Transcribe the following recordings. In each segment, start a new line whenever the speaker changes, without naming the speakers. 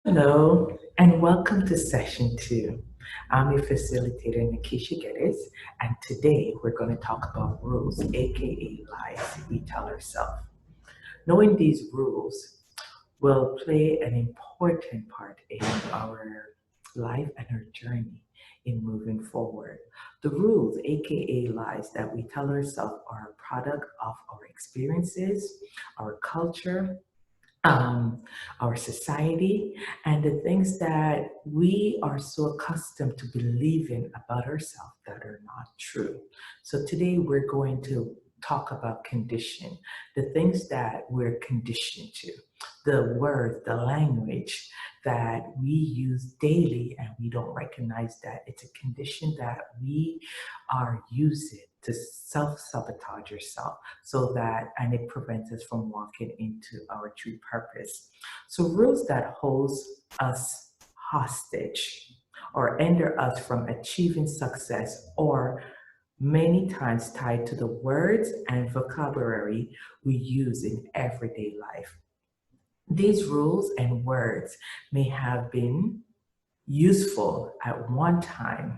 Hello, and welcome to session two. I'm your facilitator, Nikisha Geddes, and today we're going to talk about rules, aka lies we tell ourselves. Knowing these rules will play an important part in our life and our journey in moving forward. The rules, aka lies that we tell ourselves, are a product of our experiences, our culture, um, our society, and the things that we are so accustomed to believing about ourselves that are not true. So today we're going to talk about condition, the things that we're conditioned to, the words, the language that we use daily, and we don't recognize that it's a condition that we are using to self-sabotage yourself so that and it prevents us from walking into our true purpose. So rules that holds us hostage or hinder us from achieving success or many times tied to the words and vocabulary we use in everyday life. These rules and words may have been useful at one time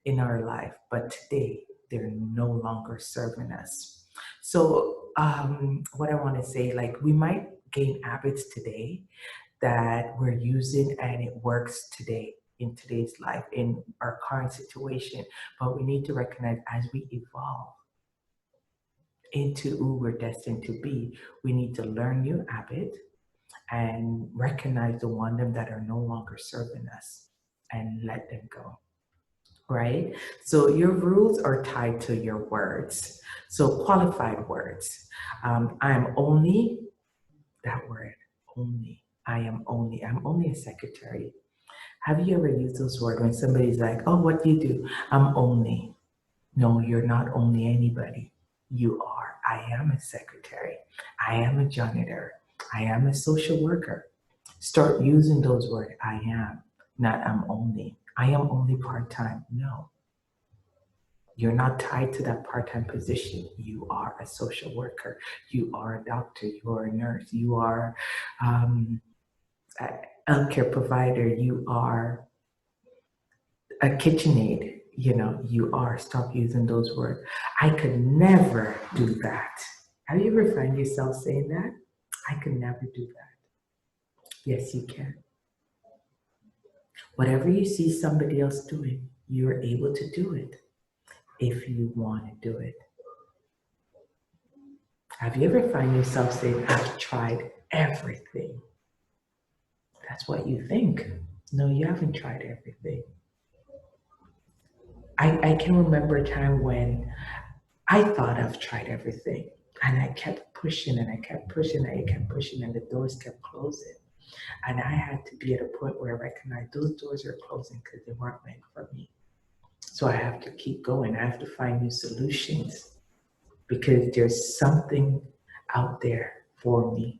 in our life, but today they're no longer serving us. So, what I want to say, like, we might gain habits today that we're using and it works today in today's life, in our current situation, but we need to recognize as we evolve into who we're destined to be, we need to learn new habits and recognize the one them that are no longer serving us and let them go, right? So your rules are tied to your words. So qualified words. I am only, that word, only. I'm only a secretary. Have you ever used those words when somebody's like, oh, what do you do? I'm only. No, you're not only anybody. You are. I am a secretary. I am a janitor. I am a social worker. Start using those words. I am, not I'm only. I am only part time. No, you're not tied to that part time position. You are a social worker. You are a doctor. You are a nurse. You are um, a healthcare provider. You are a KitchenAid. You know, you are. Stop using those words. I could never do that. Have you ever find yourself saying that? I could never do that. Yes, you can. Whatever you see somebody else doing, you're able to do it if you want to do it. Have you ever find yourself saying, I've tried everything? That's what you think. No, you haven't tried everything. I can remember a time when I thought I've tried everything. And I kept pushing and I kept pushing and I kept pushing and the doors kept closing. And I had to be at a point where I recognized those doors are closing because they weren't meant for me. So I have to keep going. I have to find new solutions because there's something out there for me.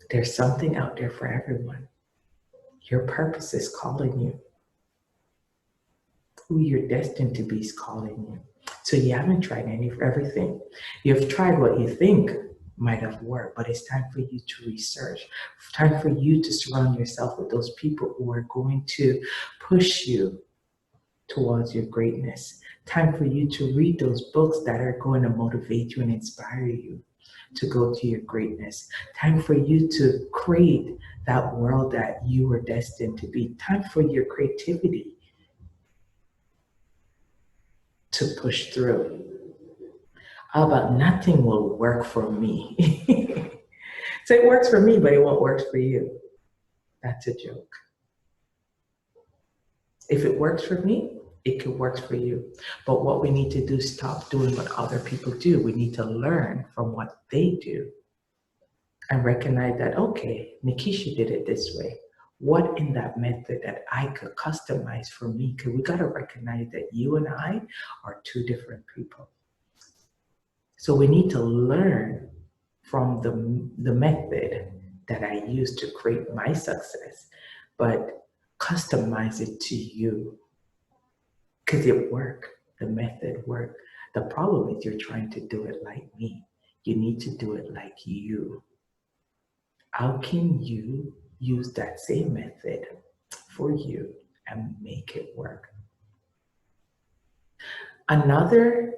There's something out there for everyone. Your purpose is calling you. Who you're destined to be is calling you. So you haven't tried everything. You've tried what you think might have worked, but it's time for you to research. Time for you to surround yourself with those people who are going to push you towards your greatness. Time for you to read those books that are going to motivate you and inspire you to go to your greatness. Time for you to create that world that you were destined to be. Time for your creativity to push through. How about nothing will work for me? So it works for me, but it won't work for you. That's a joke. If it works for me, it could work for you. But what we need to do is stop doing what other people do. We need to learn from what they do and recognize that, okay, Nikisha did it this way. What in that method that I could customize for me? Because we got to recognize that you and I are two different people. So we need to learn from the method that I use to create my success, but customize it to you because it worked. The method worked. The problem is you're trying to do it like me. You need to do it like you. How can you use that same method for you and make it work. Another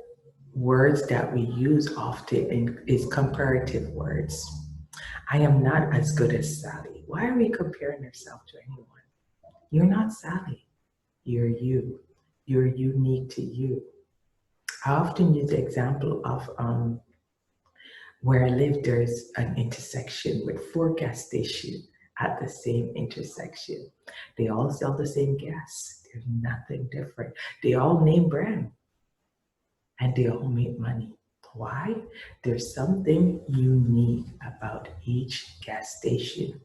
words that we use often is comparative words. I am not as good as Sally. Why are we comparing ourselves to anyone? You're not Sally. You're you. You're unique to you. I often use the example of where I live, there's an intersection with 4 gas stations at the same intersection. They all sell the same gas. There's nothing different. They all name brand and they all make money. Why? There's something unique about each gas station.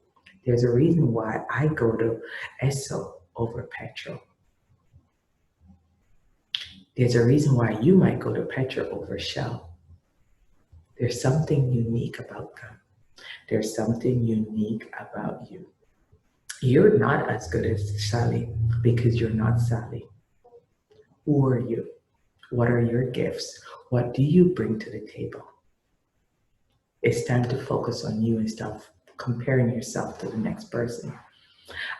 There's a reason why I go to Esso over petrol. There's a reason why you might go to Petra over Shell. There's something unique about them. There's something unique about you. You're not as good as Sally because you're not Sally. Who are you? What are your gifts? What do you bring to the table? It's time to focus on you instead of comparing yourself to the next person.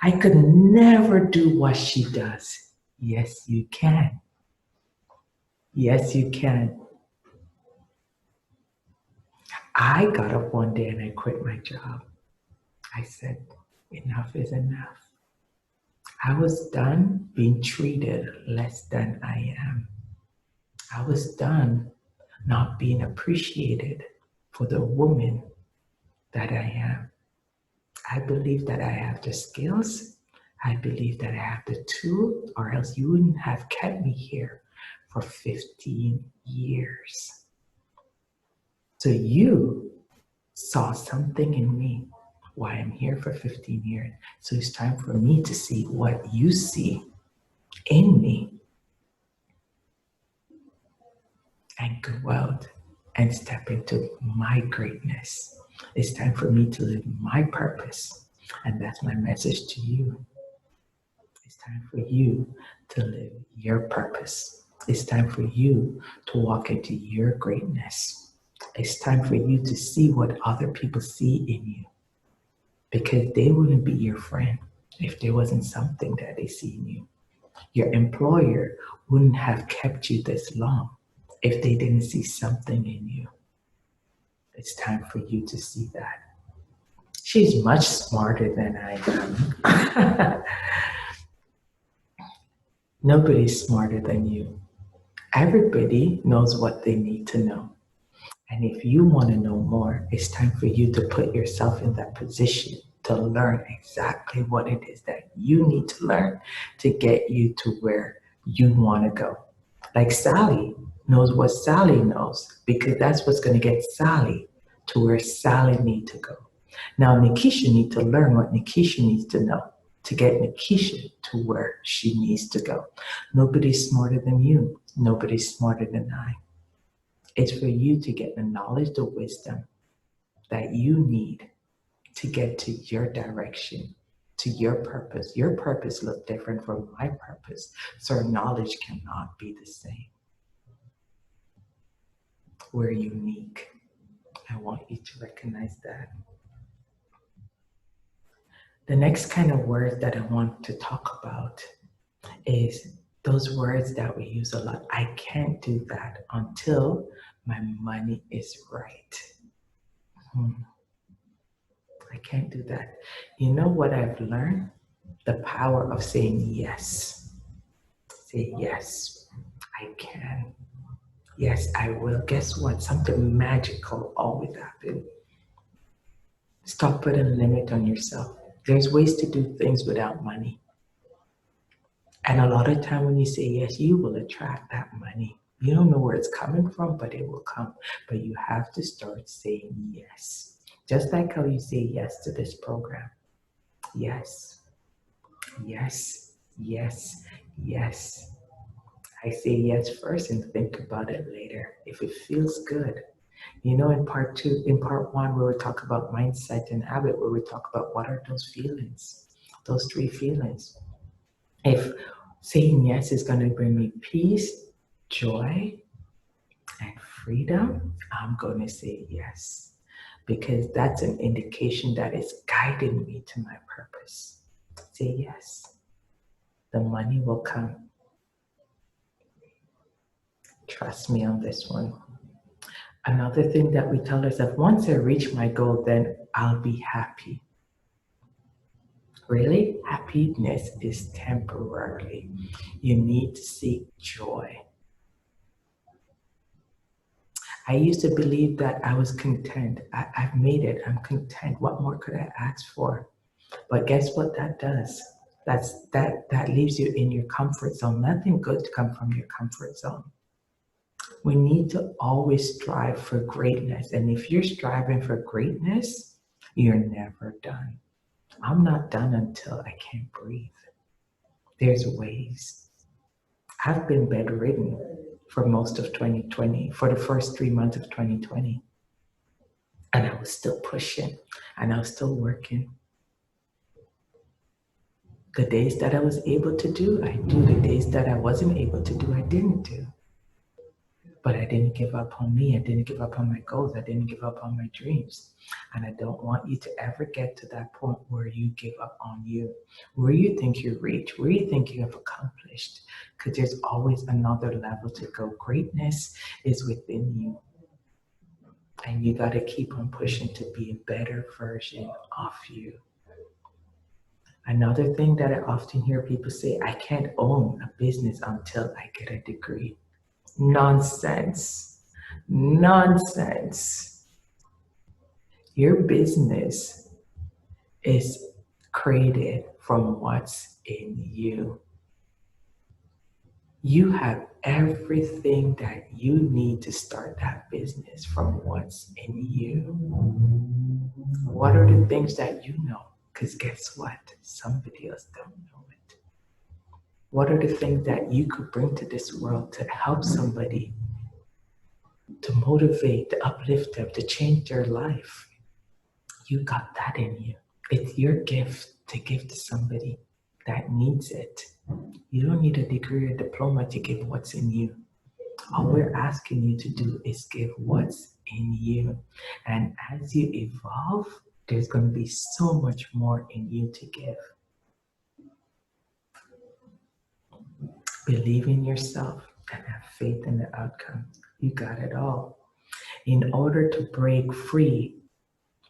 I could never do what she does. Yes, you can. Yes, you can. I got up one day and I quit my job. I said, enough is enough. I was done being treated less than I am. I was done not being appreciated for the woman that I am. I believe that I have the skills. I believe that I have the tool, or else you wouldn't have kept me here for 15 years. So you saw something in me why I'm here for 15 years. So it's time for me to see what you see in me and go out and step into my greatness. It's time for me to live my purpose. And that's my message to you. It's time for you to live your purpose. It's time for you to walk into your greatness. It's time for you to see what other people see in you. Because they wouldn't be your friend if there wasn't something that they see in you. Your employer wouldn't have kept you this long if they didn't see something in you. It's time for you to see that. She's much smarter than I am. Nobody's smarter than you. Everybody knows what they need to know. And if you want to know more, it's time for you to put yourself in that position to learn exactly what it is that you need to learn to get you to where you want to go. Like Sally knows what Sally knows because that's what's going to get Sally to where Sally needs to go. Now, Nikisha needs to learn what Nikisha needs to know to get Nikisha to where she needs to go. Nobody's smarter than you. Nobody's smarter than I. It's for you to get the knowledge, the wisdom that you need to get to your direction, to your purpose. Your purpose looks different from my purpose, so knowledge cannot be the same. We're unique. I want you to recognize that. The next kind of word that I want to talk about is those words that we use a lot. I can't do that until my money is right. I can't do that. You know what I've learned? The power of saying yes. Say yes, I can. Yes, I will. Guess what? Something magical always happens. Stop putting a limit on yourself. There's ways to do things without money. And a lot of time when you say yes, you will attract that money. You don't know where it's coming from, but it will come. But you have to start saying yes. Just like how you say yes to this program. Yes, yes, yes, yes. I say yes first and think about it later if it feels good. You know, in part one, where we talk about mindset and habit, where we talk about what are those feelings, those 3 feelings. If saying yes is going to bring me peace, joy, and freedom, I'm going to say yes. because that's an indication that it's guiding me to my purpose. Say yes. The money will come. Trust me on this one. Another thing that we tell ourselves, once I reach my goal, then I'll be happy. Really, happiness is temporary. You need to seek joy. I used to believe that I was content. I've made it. I'm content. What more could I ask for? But guess what that does? That leaves you in your comfort zone. Nothing good to come from your comfort zone. We need to always strive for greatness. And if you're striving for greatness, you're never done. I'm not done until I can't breathe. There's ways. I've been bedridden for most of 2020, for the first 3 months of 2020. And I was still pushing and I was still working. The days that I was able to do, I do. The days that I wasn't able to do, I didn't do. But I didn't give up on me. I didn't give up on my goals. I didn't give up on my dreams. And I don't want you to ever get to that point where you give up on you, where you think you reach, where you think you have accomplished, because there's always another level to go. Greatness is within you. And you got to keep on pushing to be a better version of you. Another thing that I often hear people say, I can't own a business until I get a degree. Nonsense. Nonsense. Your business is created from what's in you. You have everything that you need to start that business from what's in you. What are the things that you know? Because guess what? Somebody else don't know it. What are the things that you could bring to this world to help somebody, to motivate, to uplift them, to change their life? You got that in you. It's your gift to give to somebody that needs it. You don't need a degree or diploma to give what's in you. All we're asking you to do is give what's in you. And as you evolve, there's going to be so much more in you to give. Believe in yourself and have faith in the outcome. You got it all. In order to break free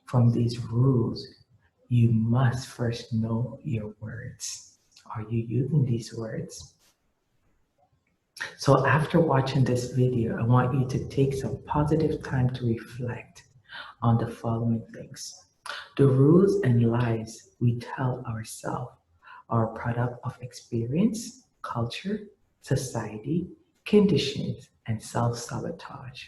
from these rules, you must first know your words. Are you using these words? So after watching this video, I want you to take some positive time to reflect on the following things. The rules and lies we tell ourselves are a product of experience, culture, society, conditions, and self-sabotage.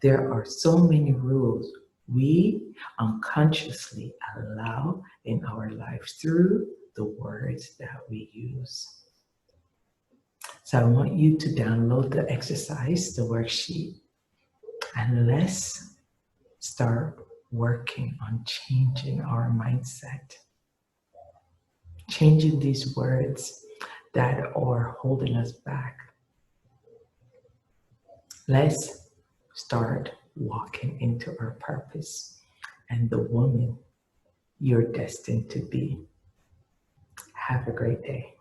There are so many rules we unconsciously allow in our lives through the words that we use. So I want you to download the exercise, the worksheet, and let's start working on changing our mindset. Changing these words that are holding us back. Let's start walking into our purpose and the woman you're destined to be. Have a great day.